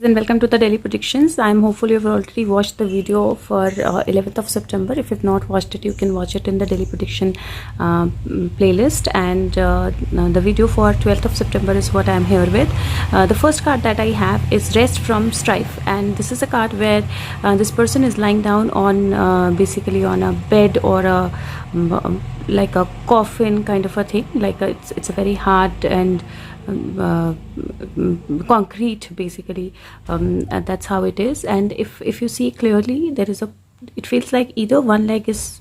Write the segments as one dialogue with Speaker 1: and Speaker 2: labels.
Speaker 1: And welcome to the daily predictions. I'm hopeful you've already watched the video for 11th of September. If you've not watched it, you can watch it in the daily prediction playlist. And the video for 12th of September is what I'm here with. The first card that I have is Rest from Strife, and this is a card where this person is lying down on basically on a bed or a like a coffin kind of a thing. Like it's a very hard and concrete basically, and that's how it is. And if you see clearly, it feels like either one leg is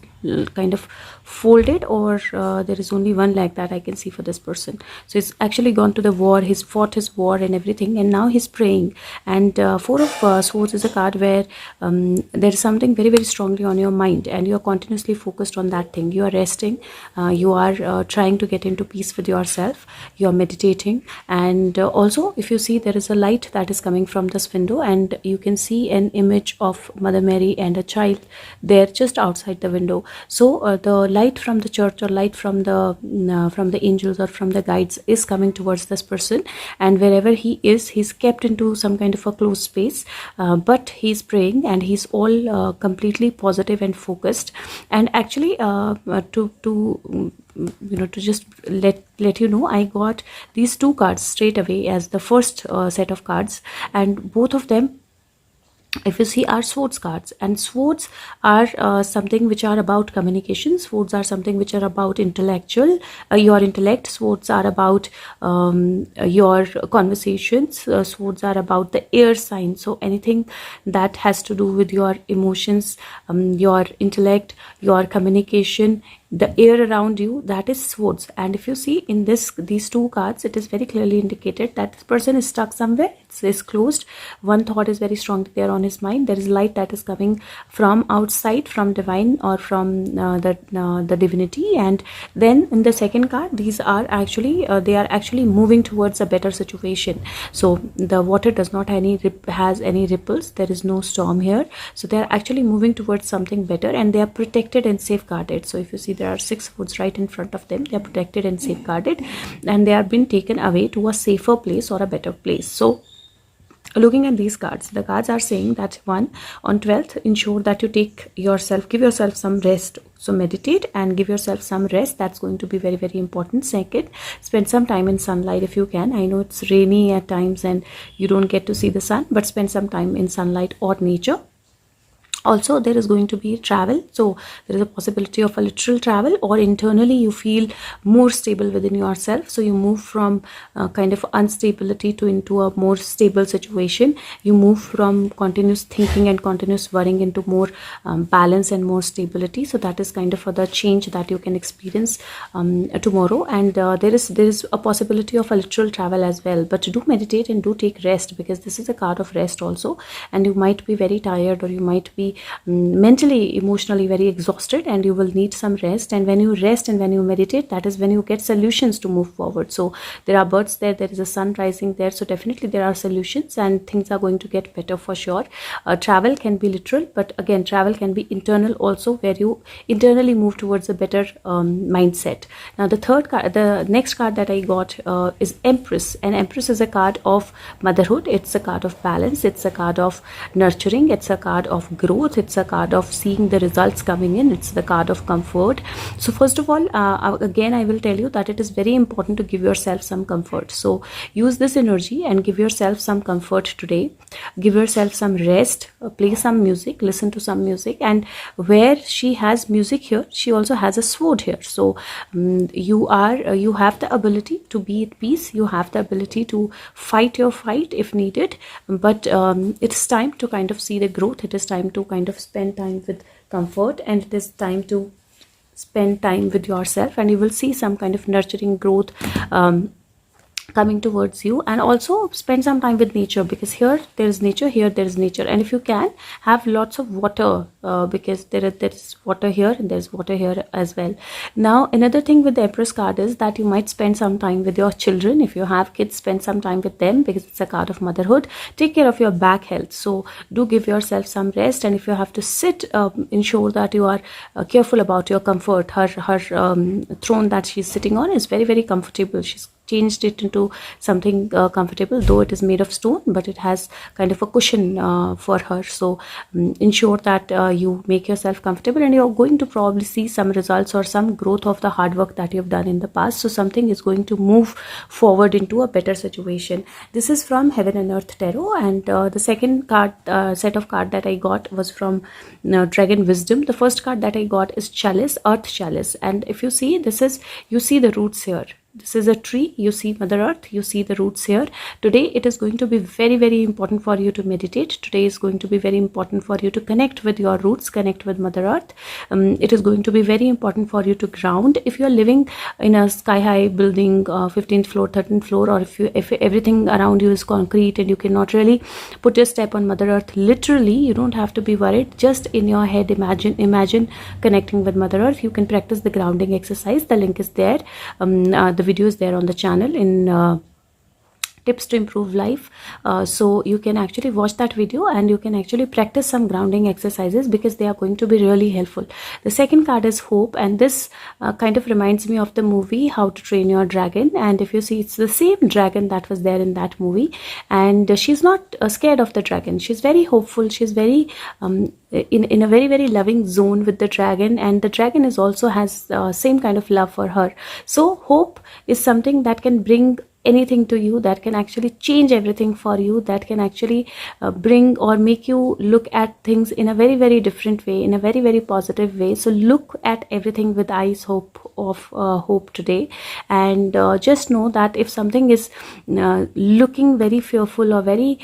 Speaker 1: kind of folded, or there is only one leg that I can see for this person. So he's actually gone to the war, he's fought his war and everything, and now he's praying. And Four of Swords is a card where there is something very, very strongly on your mind, and you are continuously focused on that thing. You are resting, you are trying to get into peace with yourself, you are meditating. And also, if you see, there is a light that is coming from this window, and you can see an image of Mother Mary and a child there just outside the window. So the light from the church, or light from the angels or from the guides, is coming towards this person, and wherever he is, he's kept into some kind of a closed space, but he's praying, and he's all completely positive and focused. And actually, to just let you know, I got these two cards straight away as the first set of cards, and both of them, if you see, are swords cards. And swords are something which are about communication. Swords are something which are about intellectual, your intellect. Swords are about your conversations. Swords are about the air sign. So anything that has to do with your emotions, your intellect, your communication, the air around you, that is swords. And if you see in these two cards, it is very clearly indicated that this person is stuck somewhere. It's closed. One thought is very strongly there on his mind. There is light that is coming from outside, from divine, or from the divinity. And then in the second card, these are actually they are actually moving towards a better situation. So the water does not has any ripples. There is no storm here. So they are actually moving towards something better, and they are protected and safeguarded. So if you see, there are 6 swords right in front of them. They are protected and safeguarded, and they have been taken away to a safer place or a better place. So looking at these cards, the cards are saying that, one, on 12th, ensure that you give yourself some rest. So meditate and give yourself some rest. That's going to be very, very important. Second, spend some time in sunlight if you can. I know it's rainy at times and you don't get to see the sun, but spend some time in sunlight or nature. Also, there is going to be travel. So there is a possibility of a literal travel, or internally you feel more stable within yourself. So you move from kind of instability into a more stable situation. You move from continuous thinking and continuous worrying into more balance and more stability. So that is kind of the change that you can experience tomorrow. And there is a possibility of a literal travel as well. But do meditate and do take rest, because this is a card of rest also. And you might be very tired, or you might be mentally, emotionally very exhausted, and you will need some rest. And when you rest and when you meditate, that is when you get solutions to move forward. So there are birds there is a sun rising there, so definitely there are solutions, and things are going to get better for sure. Travel can be literal, but again, travel can be internal also, where you internally move towards a better mindset. Now the next card that I got is Empress, and Empress is a card of motherhood. It's a card of balance. It's a card of nurturing. It's a card of growth. It's a card of seeing the results coming in. It's the card of comfort. So first of all, again, I will tell you that it is very important to give yourself some comfort. So use this energy and give yourself some comfort today. Give yourself some rest. Play some music. Listen to some music. And where she has music here, she also has a sword here. So you have the ability to be at peace. You have the ability to fight your fight if needed. But it's time to kind of see the growth. It is time to kind of spend time with comfort, and it is time to spend time with yourself, and you will see some kind of nurturing growth coming towards you. And also spend some time with nature, because here there is nature, here there is nature. And if you can, have lots of water, because there is water here and there's water here as well. Now another thing with the Empress card is that you might spend some time with your children. If you have kids, spend some time with them, because it's a card of motherhood. Take care of your back health, so do give yourself some rest. And if you have to sit, ensure that you are careful about your comfort. Her throne that she's sitting on is very, very comfortable. She's changed it into something comfortable, though it is made of stone, but it has kind of a cushion for her. So ensure that you make yourself comfortable, and you're going to probably see some results or some growth of the hard work that you've done in the past. So something is going to move forward into a better situation. This is from Heaven and Earth Tarot, and the second card set of card that I got was from Dragon Wisdom. The first card that I got is Chalice, Earth Chalice, and if you see, this is, you see the roots here. This is a tree, you see Mother Earth, you see the roots here. Today it is going to be very, very important for you to meditate. Today is going to be very important for you to connect with your roots, connect with Mother Earth. It is going to be very important for you to ground. If you are living in a sky high building, 15th floor, 13th floor, or if everything around you is concrete and you cannot really put your step on Mother Earth, literally, you don't have to be worried. Just in your head, imagine connecting with Mother Earth. You can practice the grounding exercise. The link is there. The video is there on the channel in tips to improve life, so you can actually watch that video and you can actually practice some grounding exercises, because they are going to be really helpful. The second card is Hope, and this kind of reminds me of the movie How to Train Your Dragon. And if you see, it's the same dragon that was there in that movie, and she's not scared of the dragon. She's very hopeful. She's very in a very, very loving zone with the dragon, and the dragon is also has same kind of love for her. So hope is something that can bring anything to you, that can actually change everything for you, that can actually bring or make you look at things in a very, very different way, in a very, very positive way. So look at everything with eyes of hope today, and just know that if something is looking very fearful or very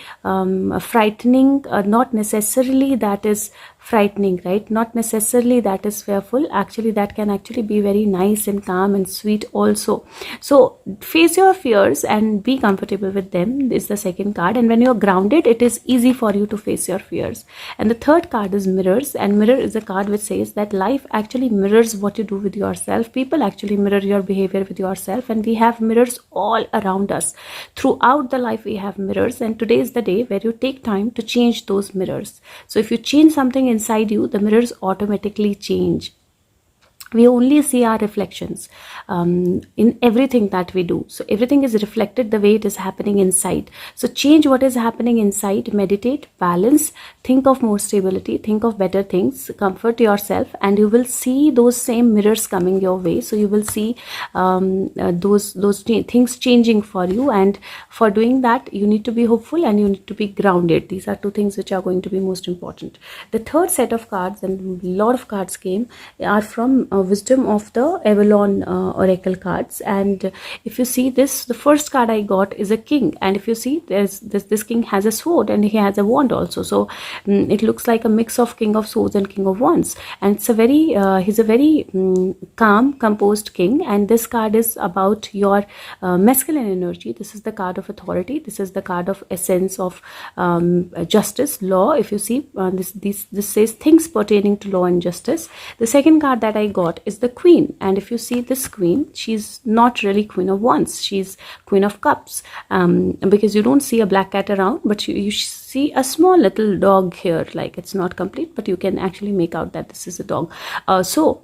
Speaker 1: frightening, not necessarily that is frightening, right? Not necessarily that is fearful. Actually, that can actually be very nice and calm and sweet also. So face your fears and be comfortable with them is the second card. And when you're grounded, it is easy for you to face your fears. And the third card is Mirrors, and mirror is a card which says that life actually mirrors what you do with yourself. People actually mirror your behavior with yourself, and we have mirrors all around us. Throughout the life we have mirrors, and today is the day where you take time to change those mirrors. So if you change something inside you, the mirrors automatically change. We only see our reflections in everything that we do. So everything is reflected the way it is happening inside. So change what is happening inside, meditate, balance, think of more stability, think of better things, comfort yourself, and you will see those same mirrors coming your way. So you will see those things changing for you, and for doing that you need to be hopeful and you need to be grounded. These are two things which are going to be most important. The third set of cards, and a lot of cards came, are from Wisdom of the Avalon Oracle cards. And if you see this, the first card I got is a king, and if you see, there's this king has a sword and he has a wand also. So it looks like a mix of King of Swords and King of Wands, and it's a very he's a very calm, composed king. And this card is about your masculine energy. This is the card of authority. This is the card of essence of justice, law. If you see, this says things pertaining to law and justice. The second card that I got is the Queen, and if you see this Queen, she's not really Queen of Wands, she's Queen of Cups, because you don't see a black cat around, but you see a small little dog here. Like, it's not complete, but you can actually make out that this is a dog. So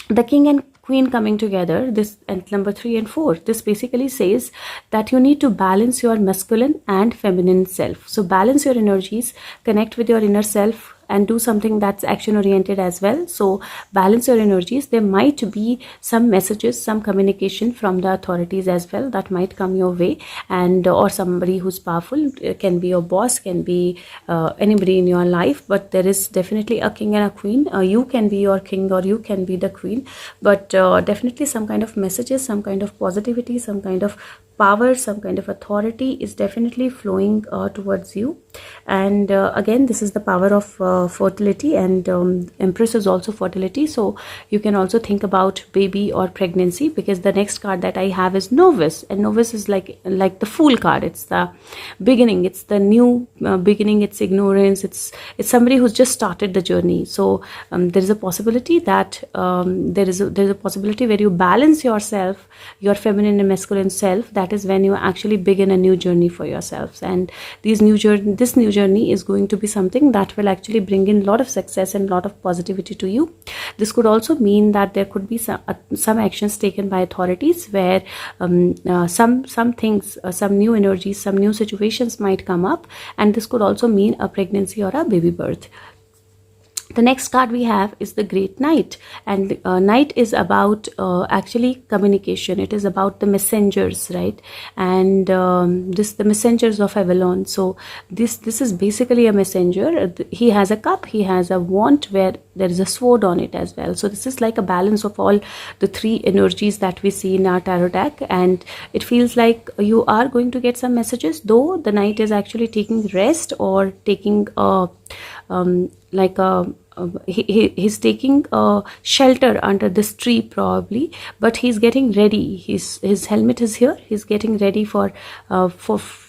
Speaker 1: the king and queen coming together, this, and number 3 and 4, this basically says that you need to balance your masculine and feminine self. So balance your energies, connect with your inner self, and do something that's action oriented as well. So balance your energies. There might be some messages, some communication from the authorities as well that might come your way, and or somebody who's powerful. It can be your boss, can be anybody in your life, but there is definitely a king and a queen. You can be your king or you can be the queen, but definitely some kind of messages, some kind of positivity, some kind of power, some kind of authority is definitely flowing towards you. And again, this is the power of fertility, and Empress is also fertility. So you can also think about baby or pregnancy, because the next card that I have is Novice, and Novice is like the Fool card. It's the beginning, it's the new beginning, it's ignorance, it's somebody who's just started the journey. So there is a possibility that there is a possibility where you balance yourself, your feminine and masculine self, that is when you actually begin a new journey for yourselves. And this new journey is going to be something that will actually bring in a lot of success and a lot of positivity to you. This could also mean that there could be some actions taken by authorities where some things, some new energies, some new situations might come up, and this could also mean a pregnancy or a baby birth. The next card we have is the Great Knight, and Knight is about actually communication. It is about the messengers, right? And the messengers of Avalon. So this is basically a messenger. He has a cup, he has a wand where there is a sword on it as well. So this is like a balance of all the three energies that we see in our tarot deck, and it feels like you are going to get some messages, though the Knight is actually taking rest or taking he's taking shelter under this tree probably, but he's getting ready. His helmet is here. He's getting ready for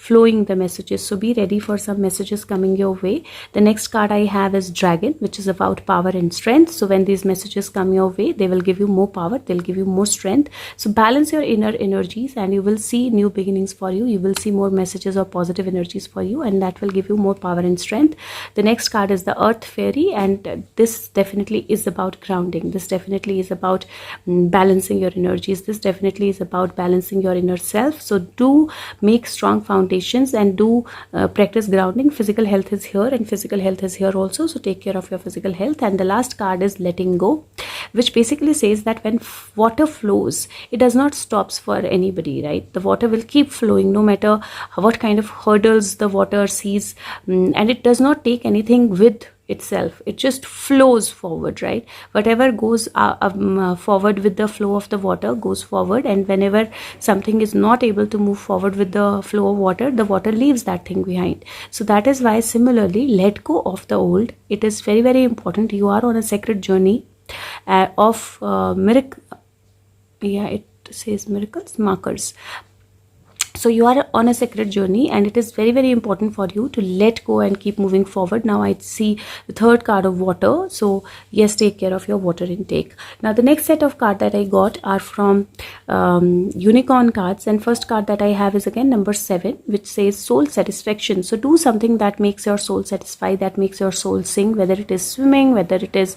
Speaker 1: flowing the messages. So be ready for some messages coming your way. The next card I have is Dragon, which is about power and strength. So when these messages come your way, they will give you more power, they'll give you more strength. So balance your inner energies and you will see new beginnings for you. You will see more messages or positive energies for you, and that will give you more power and strength. The next card is the Earth Fairy, and this definitely is about grounding. This definitely is about balancing your energies. This definitely is about balancing your inner self. So do make strong foundations and do practice grounding. Physical health is here and physical health is here also, so take care of your physical health. And the last card is Letting Go, which basically says that when water flows, it does not stops for anybody, right? The water will keep flowing no matter what kind of hurdles the water sees, and it does not take anything with itself. It just flows forward, right? Whatever goes forward with the flow of the water goes forward, and whenever something is not able to move forward with the flow of water, the water leaves that thing behind. So that is why similarly, let go of the old. It is very, very important. You are on a sacred journey of miracle. Yeah, it says miracles, markers. So you are on a sacred journey, and it is very, very important for you to let go and keep moving forward. Now I see the third card of water. So yes, take care of your water intake. Now the next set of cards that I got are from unicorn cards, and first card that I have is again number 7, which says soul satisfaction. So do something that makes your soul satisfied, that makes your soul sing, whether it is swimming, whether it is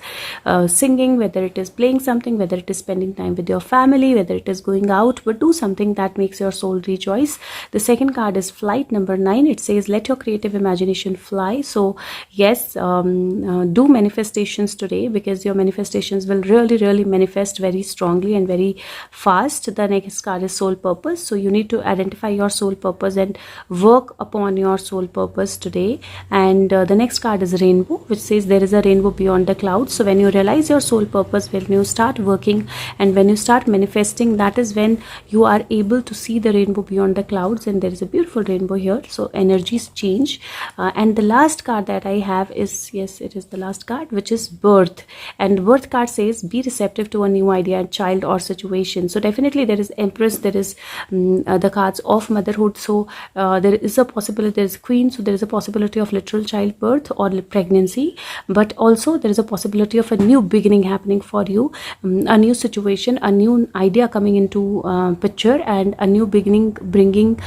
Speaker 1: singing, whether it is playing something, whether it is spending time with your family, whether it is going out, but do something that makes your soul rejoice. The second card is flight, number 9. It says let your creative imagination fly. So yes, do manifestations today, because your manifestations will really, really manifest very strongly and very fast. The next card is soul purpose. So you need to identify your soul purpose and work upon your soul purpose today. And the next card is rainbow, which says there is a rainbow beyond the clouds. So when you realize your soul purpose, when you start working and when you start manifesting, that is when you are able to see the rainbow beyond the clouds, and there is a beautiful rainbow here. So energies change. And the last card that I have is, yes, it is the last card, which is birth. And birth card says be receptive to a new idea, child, or situation. So definitely there is Empress, there is the cards of motherhood. So there is a possibility, there is Queen, so there is a possibility of literal childbirth or pregnancy, but also there is a possibility of a new beginning happening for you, a new situation, a new idea coming into picture, and a new beginning bringing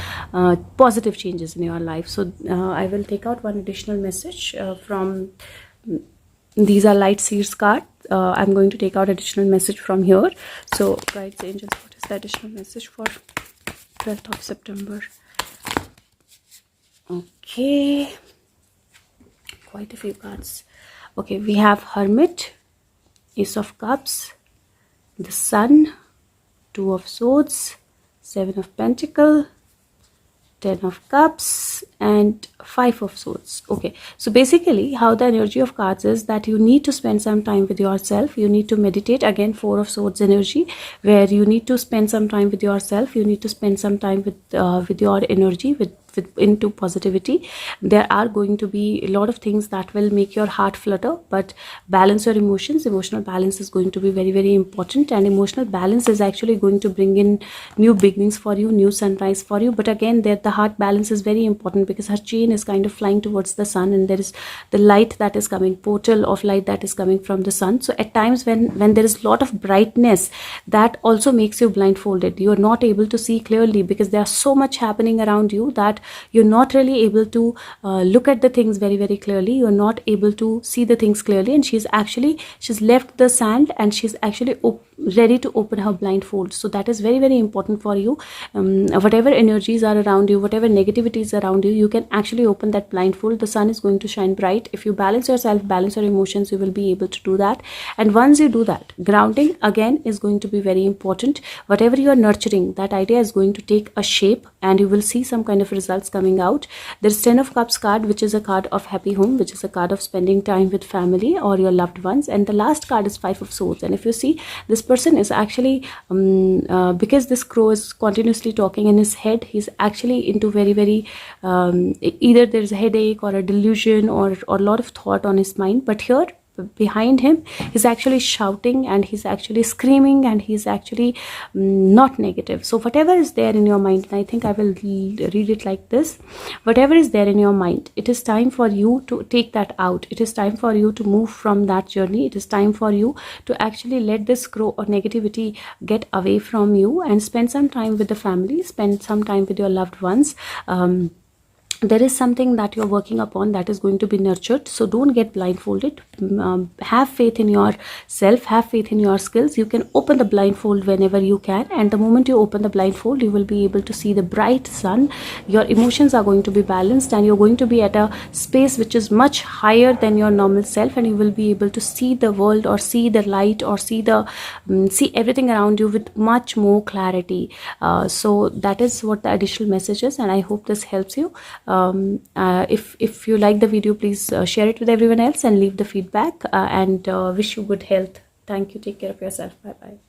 Speaker 1: positive changes in your life. So I will take out one additional message from these are light seers card. I'm going to take out additional message from here. So guides, angels, what is the additional message for 12th of September? Okay, quite a few cards. Okay, we have Hermit, Ace of Cups, the Sun, Two of Swords, 7 of Pentacles, 10 of Cups, and 5 of Swords. Okay, so basically how the energy of cards is that you need to spend some time with yourself. You need to meditate. Again, 4 of Swords energy, where you need to spend some time with yourself. You need to spend some time with your energy, with into positivity. There are going to be a lot of things that will make your heart flutter, but balance your emotions. Emotional balance is going to be very, very important, and emotional balance is actually going to bring in new beginnings for you, new sunrise for you. But again, there the heart balance is very important, because her chain is kind of flying towards the sun, and there is the light that is coming, portal of light that is coming from the sun. So at times when there is a lot of brightness, that also makes you blindfolded. You are not able to see clearly, because there's so much happening around you that you're not really able to look at the things very, very clearly. You're not able to see the things clearly, and she's left the sand, and she's actually ready to open her blindfold. So that is very, very important for you. Whatever energies are around you, whatever negativity is around you, you can actually open that blindfold. The sun is going to shine bright. If you balance yourself, balance your emotions, you will be able to do that. And once you do that, grounding again is going to be very important. Whatever you are nurturing, that idea is going to take a shape, and you will see some kind of results coming out. There's 10 of Cups card, which is a card of happy home, which is a card of spending time with family or your loved ones. And the last card is 5 of Swords. And if you see, this person is actually because this crow is continuously talking in his head, he's actually into very, very either there's a headache or a delusion or a lot of thought on his mind. But here behind him, he's actually shouting, and he's actually screaming, and he's actually not negative. So whatever is there in your mind, and I think I will read it like this: whatever is there in your mind, it is time for you to take that out. It is time for you to move from that journey. It is time for you to actually let this crow or negativity get away from you, and spend some time with the family, spend some time with your loved ones. There is something that you're working upon that is going to be nurtured. So don't get blindfolded. Have faith in yourself, have faith in your skills. You can open the blindfold whenever you can, and the moment you open the blindfold, you will be able to see the bright sun. Your emotions are going to be balanced, and you're going to be at a space which is much higher than your normal self, and you will be able to see the world, or see the light, or see everything around you with much more clarity. So that is what the additional message is, and I hope this helps you. If you like the video, please share it with everyone else, and leave the feedback, and wish you good health. Thank you. Take care of yourself. Bye bye.